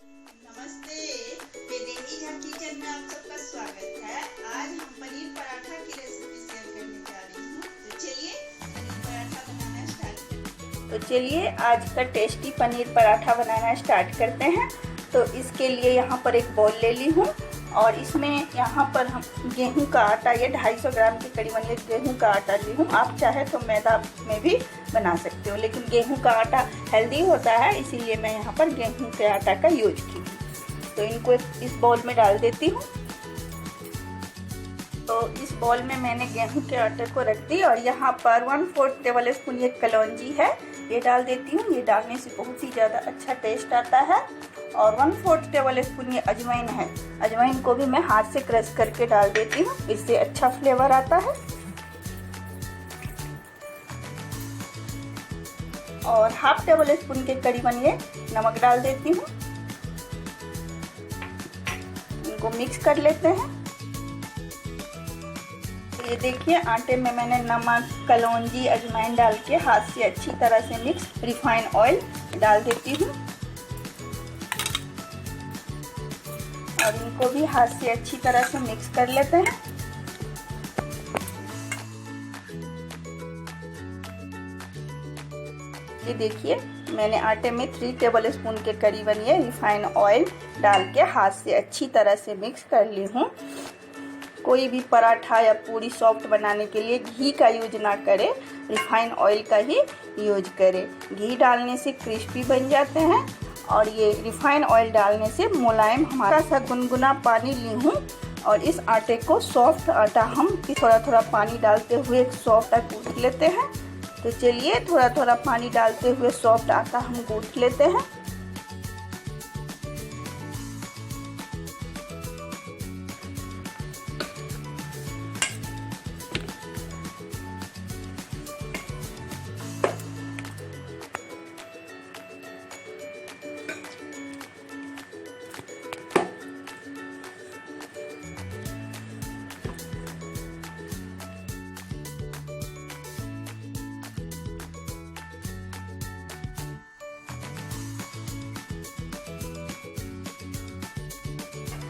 नमस्ते, बेदेही झा किचन में आप सबका स्वागत है। आज हम पनीर पराठा की रेसिपी शेयर करने जा रही हूँ। तो चलिए पनीर पराठा बनाना स्टार्ट करते हैं। तो चलिए आज का टेस्टी पनीर पराठा बनाना स्टार्ट करते हैं। तो इसके लिए यहाँ पर एक बाउल ले ली हूँ और इसमें यहाँ पर हम गेहूं का आटा, ये 250 ग्राम के करीबन ये गेहूं का आटा ली हूँ। आप चाहे तो मैदा में भी बना सकते हो, लेकिन गेहूं का आटा हेल्दी होता है, इसीलिए मैं यहाँ पर गेहूं के आटा का यूज की। तो इनको इस बाउल में डाल देती हूँ। तो इस बाउल में मैंने गेहूं के आटे को रख दी और यहाँ पर 1/4 टेबल स्पून ये कलौंजी है, ये डाल देती हूँ। ये डालने से बहुत ही ज़्यादा अच्छा टेस्ट आता है। और 1/4 टेबल स्पून ये अजवाइन है, अजवाइन को भी मैं हाथ से क्रश करके डाल देती हूँ, इससे अच्छा फ्लेवर आता है। और 1/2 टेबल स्पून के करीबन ये नमक डाल देती हूँ। इनको मिक्स कर लेते हैं। ये देखिए आटे में मैंने नमक, कलौंजी, अजवाइन डाल के हाथ से अच्छी तरह से मिक्स। रिफाइन ऑयल डाल देती हूँ और इनको भी हाथ से अच्छी तरह से मिक्स कर लेते हैं। ये देखिए मैंने आटे में 3 टेबल स्पून के करीबन ये रिफाइन ऑयल डाल के हाथ से अच्छी तरह से मिक्स कर ली हूँ। कोई भी पराठा या पूरी सॉफ्ट बनाने के लिए घी का यूज ना करें, रिफाइन ऑयल का ही यूज करें। घी डालने से क्रिस्पी बन जाते हैं और ये रिफाइन ऑयल डालने से मुलायम। हमारा सा गुनगुना पानी ली हूँ और इस आटे को सॉफ्ट आटा हम थोड़ा थोड़ा पानी डालते हुए सॉफ्ट गूँथ लेते हैं। तो चलिए थोड़ा थोड़ा पानी डालते हुए सॉफ्ट आटा हम गूँथ लेते हैं।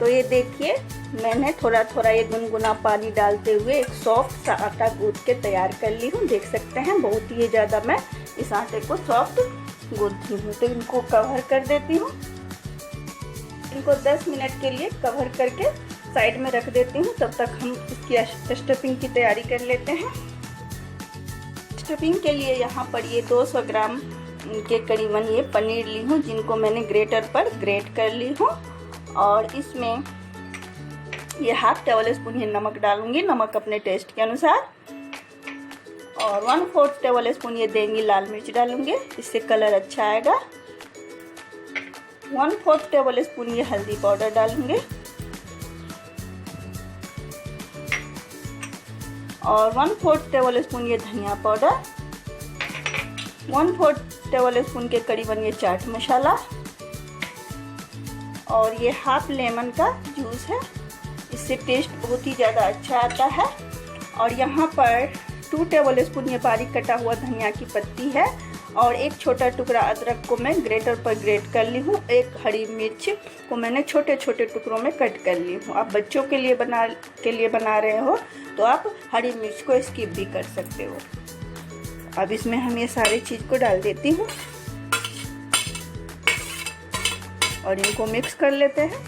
तो ये देखिए मैंने थोड़ा थोड़ा ये गुनगुना पानी डालते हुए एक सॉफ्ट सा आटा गूँथ के तैयार कर ली हूँ। देख सकते हैं बहुत ही ज़्यादा मैं इस आटे को सॉफ्ट गूँथी हूँ। तो इनको कवर कर देती हूँ। इनको 10 मिनट के लिए कवर करके साइड में रख देती हूँ। तब तक हम इसकी स्टफिंग की तैयारी कर लेते हैं। स्टफिंग के लिए यहाँ पर ये 200 ग्राम के करीबन ये पनीर ली हूँ, जिनको मैंने ग्रेटर पर ग्रेट कर ली हूँ। और इसमें ये 1/2 टेबल स्पून ये नमक डालूंगी, नमक अपने टेस्ट के अनुसार। और 1/4 टेबल स्पून ये देंगी लाल मिर्च डालूंगी, इससे कलर अच्छा आएगा। 1/4 टेबल स्पून ये हल्दी पाउडर डालूंगी और 1/4 टेबल स्पून ये धनिया पाउडर, 1/4 टेबल स्पून के करीबन ये चाट मसाला और ये 1/2 लेमन का जूस है, इससे टेस्ट बहुत ही ज़्यादा अच्छा आता है। और यहाँ पर 2 टेबल स्पून ये बारीक कटा हुआ धनिया की पत्ती है और एक छोटा टुकड़ा अदरक को मैं ग्रेटर पर ग्रेट कर ली हूँ। एक हरी मिर्च को मैंने छोटे छोटे टुकड़ों में कट कर ली हूँ। आप बच्चों के लिए बना रहे हो तो आप हरी मिर्च को स्किप भी कर सकते हो। अब इसमें हम ये सारी चीज़ को डाल देती हूँ और इनको मिक्स कर लेते हैं।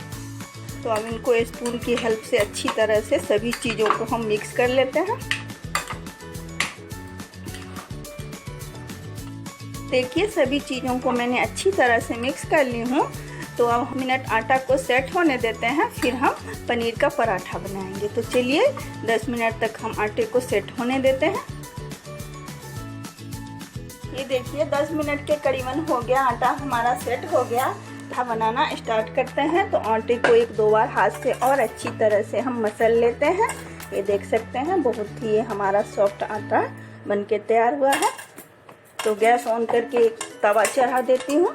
तो अब इनको स्पून की हेल्प से अच्छी तरह से सभी चीज़ों को हम मिक्स कर लेते हैं। देखिए सभी चीज़ों को मैंने अच्छी तरह से मिक्स कर ली हूँ। तो अब मिनट आटा को सेट होने देते हैं, फिर हम पनीर का पराठा बनाएंगे। तो चलिए 10 मिनट तक हम आटे को सेट होने देते हैं। ये देखिए 10 मिनट के करीबन हो गया, आटा हमारा सेट हो गया। बनाना स्टार्ट करते हैं। तो आटे को 1-2 बार हाथ से और अच्छी तरह से हम मसल लेते हैं। ये देख सकते हैं बहुत ही हमारा सॉफ्ट आटा बनके तैयार हुआ है। तो गैस ऑन करके एक तवा चढ़ा देती हूँ।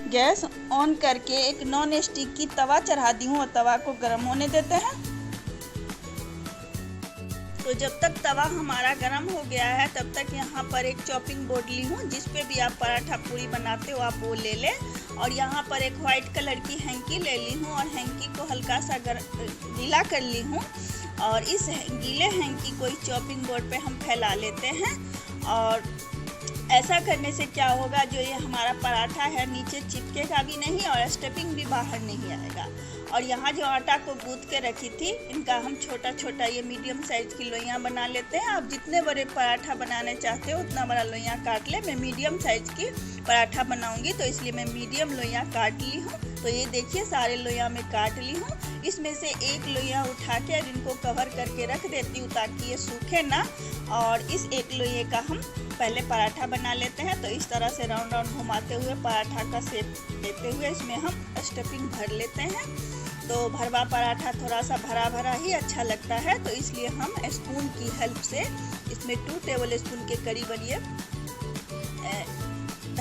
गैस ऑन करके एक नॉन स्टिक की तवा चढ़ा दी हूँ और तवा को गर्म होने देते हैं। तो जब तक तवा हमारा गर्म हो गया है तब तक यहाँ पर एक चॉपिंग बोर्ड ली हूँ, जिस पे भी आप पराठा पूरी बनाते हो आप वो ले लें। और यहाँ पर एक वाइट कलर की हैंकी ले ली हूँ और हैंकी को हल्का सा गीला कर ली हूँ। और इस गीले हैंकी को इस चॉपिंग बोर्ड पे हम फैला लेते हैं। और ऐसा करने से क्या होगा, जो ये हमारा पराठा है नीचे चिपकेगा भी नहीं और स्टफिंग भी बाहर नहीं आएगा। और यहाँ जो आटा को गूंथ के रखी थी, इनका हम छोटा छोटा ये मीडियम साइज़ की लोइयाँ बना लेते हैं। आप जितने बड़े पराठा बनाना चाहते हो उतना बड़ा लोइयाँ काट ले। मैं मीडियम साइज़ की पराठा बनाऊंगी तो इसलिए मैं मीडियम लोइयाँ काट ली हूँ। तो ये देखिए सारे लोइयाँ मैं काट ली हूँ। इसमें से एक लोइयाँ उठा के और इनको कवर करके रख देती हूँ ताकि ये सूखे ना। और इस एक लोइये का हम पहले पराठा बना लेते हैं। तो इस तरह से राउंड राउंड घुमाते हुए पराठा का शेप देते हुए इसमें हम स्टफिंग भर लेते हैं। तो भरवा पराठा थोड़ा सा भरा भरा ही अच्छा लगता है, तो इसलिए हम स्पून की हेल्प से इसमें 2 टेबल स्पून के करीबन ये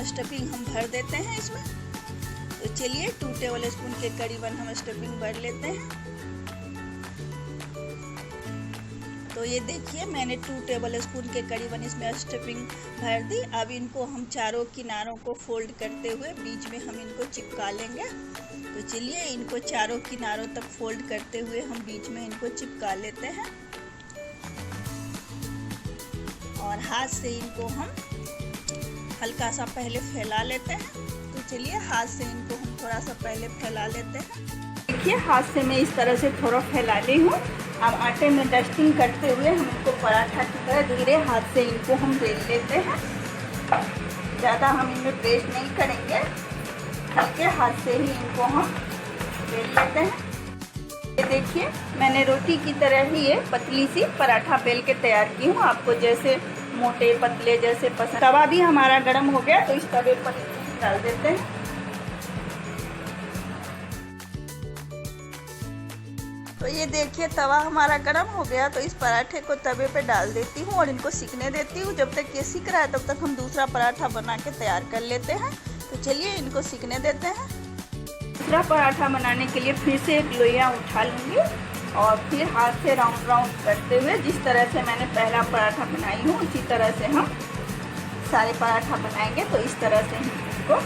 स्टफिंग हम भर देते हैं इसमें। तो चलिए 2 टेबल स्पून के करीबन हम स्टफिंग भर लेते हैं। तो ये देखिए मैंने 2 टेबल स्पून के करीबन इसमें स्टफिंग भर दी। अब इनको हम चारों किनारों को फोल्ड करते हुए बीच में हम इनको चिपका लेंगे। तो चलिए इनको चारों किनारों तक फोल्ड करते हुए हम बीच में इनको चिपका लेते हैं। और हाथ से इनको हम हल्का सा पहले फैला लेते हैं। तो चलिए हाथ से इनको हम थोड़ा सा पहले फैला लेते हैं। देखिए हाथ से मैं इस तरह से थोड़ा फैला ली हूँ। अब आटे में डस्टिंग करते हुए हम इनको पराठा की तरह धीरे हाथ से इनको हम बेल लेते हैं। ज़्यादा हम इनमें प्रेस नहीं करेंगे, हल्के हाथ से ही इनको हम बेल लेते हैं। ये देखिए मैंने रोटी की तरह ही ये पतली सी पराठा बेल के तैयार की हूँ। आपको जैसे मोटे पतले जैसे पसंद। तवा भी हमारा गर्म हो गया तो इस तवे पर डाल देते हैं। तो ये देखिए तवा हमारा गर्म हो गया तो इस पराठे को तवे पे डाल देती हूँ और इनको सिकने देती हूँ। जब तक ये सिक रहा है तब तक हम दूसरा पराठा बना के तैयार कर लेते हैं। तो चलिए इनको सिकने देते हैं। दूसरा पराठा बनाने के लिए फिर से एक लोइयाँ उठा लूँगी और फिर हाथ से राउंड राउंड करते हुए जिस तरह से मैंने पहला पराठा बनाई हूँ उसी तरह से हम सारे पराठा बनाएंगे। तो इस तरह से हम इसको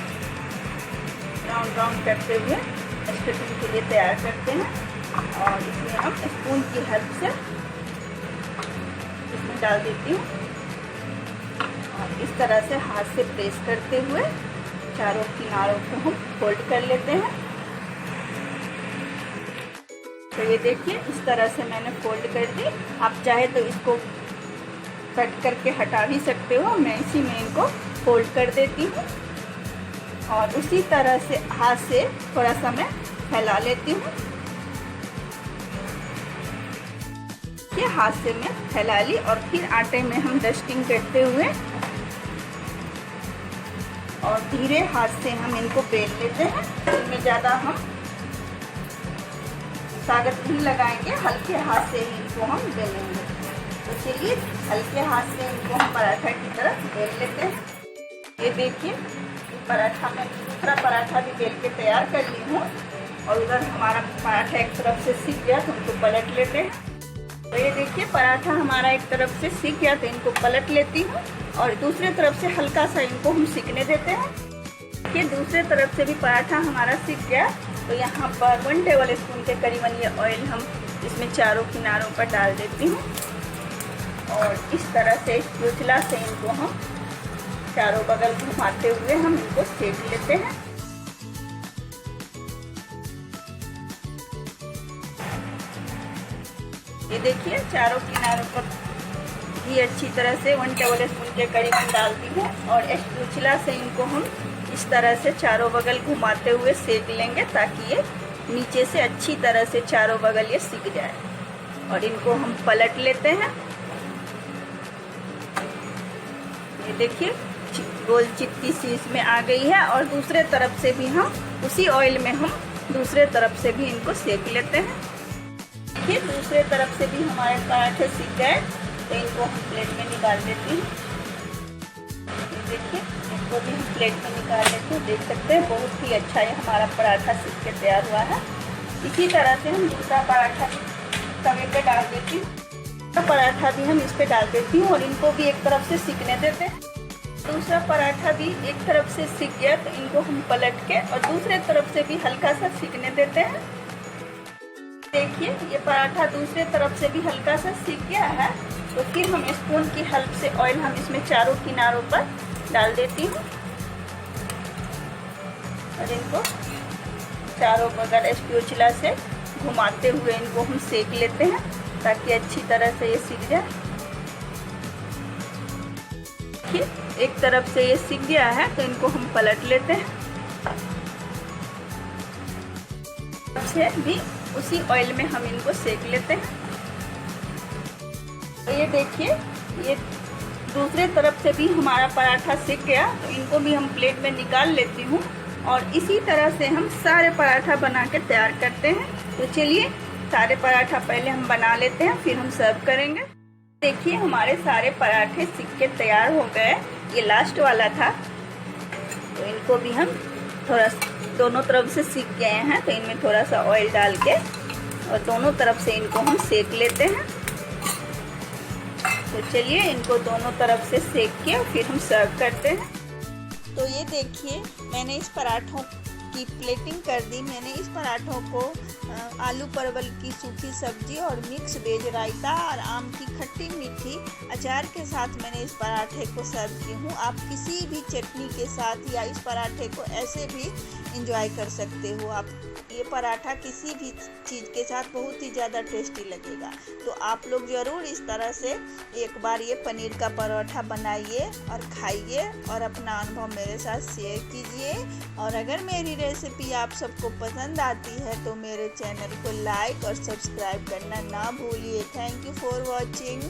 राउंड राउंड करते हुए स्टफिंग के लिए तैयार करते हैं। और इसमें हम स्पून की हेल्प से इसमें डाल देती हूँ और इस तरह से हाथ से प्रेस करते हुए चारों किनारों को हम फोल्ड कर लेते हैं। तो ये देखिए इस तरह से मैंने फोल्ड कर दी। आप चाहे तो इसको कट करके हटा भी सकते हो। मैं इसी में इनको फोल्ड कर देती हूँ और उसी तरह से हाथ से थोड़ा सा मैं फैला लेती हूँ। ये हाथ से मैं फैला ली और फिर आटे में हम डस्टिंग करते हुए और धीरे हाथ से हम इनको बेल लेते हैं। इसमें ज़्यादा हम ताकत नहीं लगाएंगे, हल्के हाथ से ही इनको हम बेलेंगे। तो चलिए हल्के हाथ से इनको हम पराठा की तरह बेल लेते हैं। ये देखिए पराठा में दूसरा पराठा भी बेल के तैयार कर ली हूँ और उधर हमारा पराठा एक तरफ से सीख गया तो उनको पलट लेते हैं। तो ये देखिए पराठा हमारा एक तरफ से सीख गया तो इनको पलट लेती हूँ और दूसरे तरफ से हल्का सा इनको हम सीखने देते हैं। देखिए दूसरे तरफ से भी पराठा हमारा सीख गया तो यहाँ पर 1 टेबल स्पून के करीबन ये ऑयल हम इसमें चारों किनारों पर डाल देती हूँ और इस तरह से स्पैचुला से इनको हम चारों बगल घुमाते हुए हम इनको सेक लेते हैं। ये देखिए चारों किनारों पर घी अच्छी तरह से 1 टेबल स्पून के करीबन डाल दी है और स्पैचुला से इनको हम इस तरह से चारों बगल घुमाते हुए सेक लेंगे ताकि ये नीचे से अच्छी तरह से चारों बगल ये सिक जाए। और इनको हम पलट लेते हैं। ये देखिए गोल चित्ती सी इसमें आ गई है और दूसरे तरफ से भी हम उसी ऑयल में हम दूसरे तरफ से भी इनको सेक लेते हैं। देखिए दूसरे तरफ से भी हमारे पराठे सीख गए तो इनको हम प्लेट में निकाल देती हूँ। देखिए इसको भी हम प्लेट में निकाल लेते हैं। देख सकते हैं बहुत ही अच्छा ये हमारा पराठा सीख के तैयार हुआ है। इसी तरह से हम दूसरा पराठा तवे पे डाल देती हूँ। पराठा भी हम इस पे डाल देती हूँ और इनको भी एक तरफ से सिकने देते हैं। दूसरा पराठा भी एक तरफ से सिक गया तो इनको हम पलट के और दूसरे तरफ से भी हल्का सा सिकने देते हैं। देखिए ये पराठा दूसरे तरफ से भी हल्का सा सिक गया है, तो फिर हम स्पून की हेल्प से ऑयल हम इसमें चारों किनारों पर डाल देती हूँ और इनको चारों बगल स्पैचुला से घुमाते हुए इनको हम सेक लेते हैं ताकि अच्छी तरह से ये सिक जाए। एक तरफ से ये सिक गया है तो इनको हम पलट लेते हैं। से भी उसी ऑयल में हम इनको सेक लेते हैं। तो ये देखिए ये दूसरे तरफ से भी हमारा पराठा सिक गया, तो इनको भी हम प्लेट में निकाल लेती हूँ और इसी तरह से हम सारे पराठा बना के तैयार करते हैं। तो चलिए सारे पराठा पहले हम बना लेते हैं, फिर हम सर्व करेंगे। देखिए हमारे सारे पराठे सिक के तैयार हो गए। ये लास्ट वाला था, तो इनको भी हम थोड़ा दोनों तरफ से सिक गए हैं, तो इनमें थोड़ा सा ऑयल डाल के और दोनों तरफ से इनको हम सेक लेते हैं। तो चलिए इनको दोनों तरफ से सेक के फिर हम सर्व करते हैं। तो ये देखिए मैंने इस पराठों की प्लेटिंग कर दी। मैंने इस पराठों को आलू परवल की सूखी सब्जी और मिक्स वेज रायता और आम की खट्टी मीठी अचार के साथ मैंने इस पराठे को सर्व की हूँ। आप किसी भी चटनी के साथ या इस पराठे को ऐसे भी एंजॉय कर सकते हो। आप ये पराठा किसी भी चीज़ के साथ बहुत ही ज़्यादा टेस्टी लगेगा। तो आप लोग ज़रूर इस तरह से एक बार ये पनीर का पराठा बनाइए और खाइए और अपना अनुभव मेरे साथ शेयर कीजिए। और अगर मेरी रेसिपी आप सबको पसंद आती है तो मेरे चैनल को लाइक और सब्सक्राइब करना ना भूलिए। Thank you for watching.